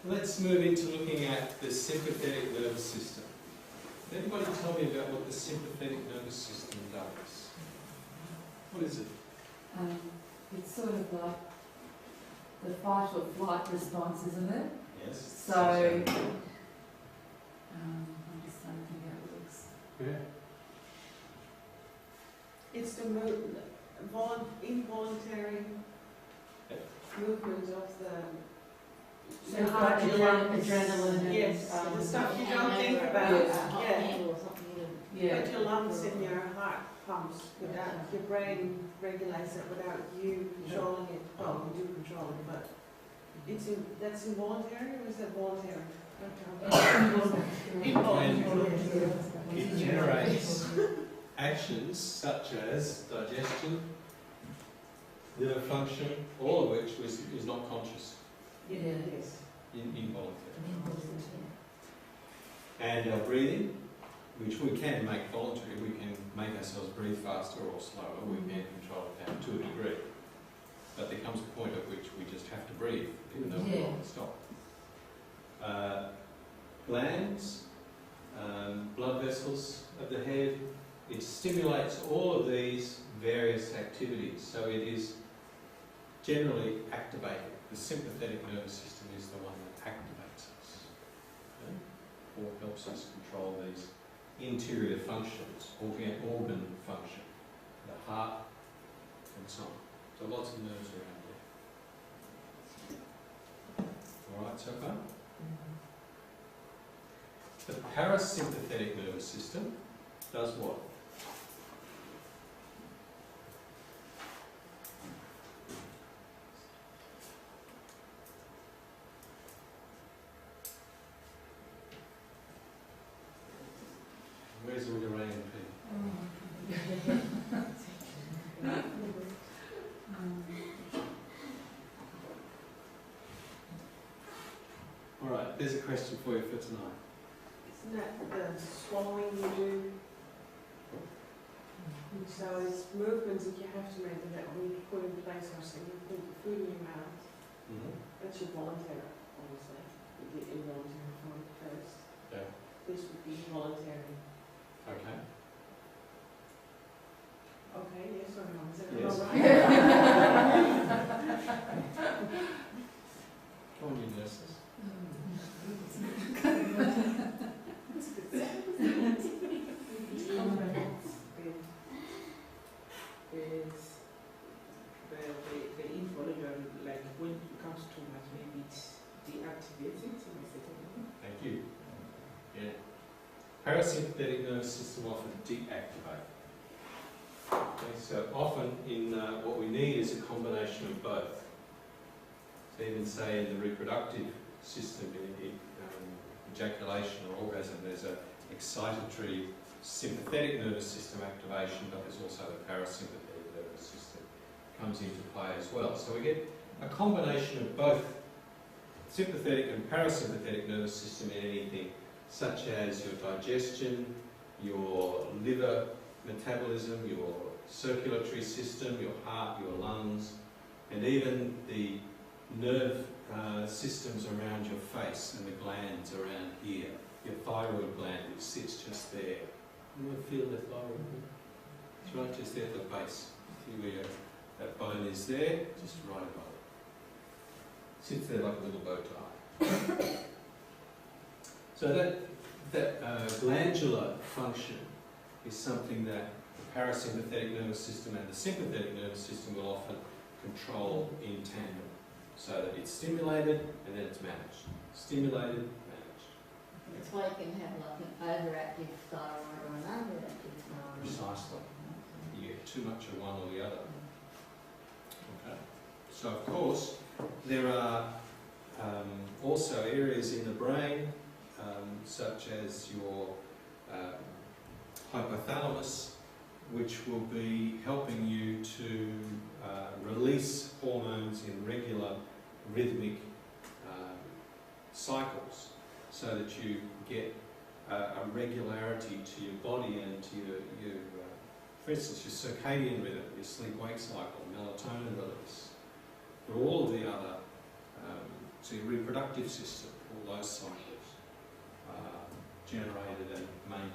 Let's move into looking at the sympathetic nervous system. Anybody tell me about what the sympathetic nervous system does? What is it? It's sort of like the fight or flight response, isn't it? Yes. So, I'm just thinking how it looks. Yeah. It's the involuntary movement of the heart, your lungs. Adrenaline and Yes, the stuff you don't think about. Yeah. But your lungs and your heart pumps without your brain regulates it without you controlling it. Well, you do control it, but that's involuntary, or is that voluntary? Involuntary. It generates actions such as digestion, liver function, all of which is not conscious, Yes. involuntary. And our breathing, which we can make voluntary, we can make ourselves breathe faster or slower, we can control it down to a degree. But there comes a point at which we just have to breathe, even though we want to stop. Glands, blood vessels of the head, it stimulates all of these various activities. So it is generally activated. The sympathetic nervous system is the one that activates us, or helps us control these interior functions, organ function, the heart, and so on. So lots of nerves around there. All right, so far? The parasympathetic nervous system does what? Where's all your A and P? All right, there's a question for you for tonight. Isn't that the swallowing you do? So it's movements that you have to make that we put in place or so you put the food in your mouth. That's your voluntary, obviously. You get involuntary form first. Yeah. This would be voluntary. Okay. Okay, yes or no? Is that Yes. all right? Come on, you nurses. Is the involuntary, like when it becomes too much, maybe it deactivates it in a certain way. Thank you. Yeah. Parasympathetic nervous system often deactivate. Okay, so often in what we need is a combination of both. So even say in the reproductive system, in ejaculation or orgasm, there's an excitatory sympathetic nervous system activation, but there's also the parasympathetic nervous system comes into play as well. So we get a combination of both sympathetic and parasympathetic nervous system in anything, such as your digestion, your liver metabolism, your circulatory system, your heart, your lungs, and even the nerve systems around your face and the glands around here. Your thyroid gland, which sits just there. You want to feel the thyroid? It's right just there at the base. See where that bone is there, just right above it. Sits there like a little bow tie. So that glandular function is something that the parasympathetic nervous system and the sympathetic nervous system will often control in tandem, so that it's stimulated and then it's managed. Stimulated, managed. That's why you can have like an overactive thyroid or an underactive thyroid. Precisely. You get too much of one or the other. Okay. So of course, there are also areas in the brain, such as your hypothalamus, which will be helping you to release hormones in regular rhythmic cycles, so that you get a regularity to your body and to your for instance, your circadian rhythm, your sleep-wake cycle, melatonin release, but all of the other So your reproductive system, all those cycles are generated and maintained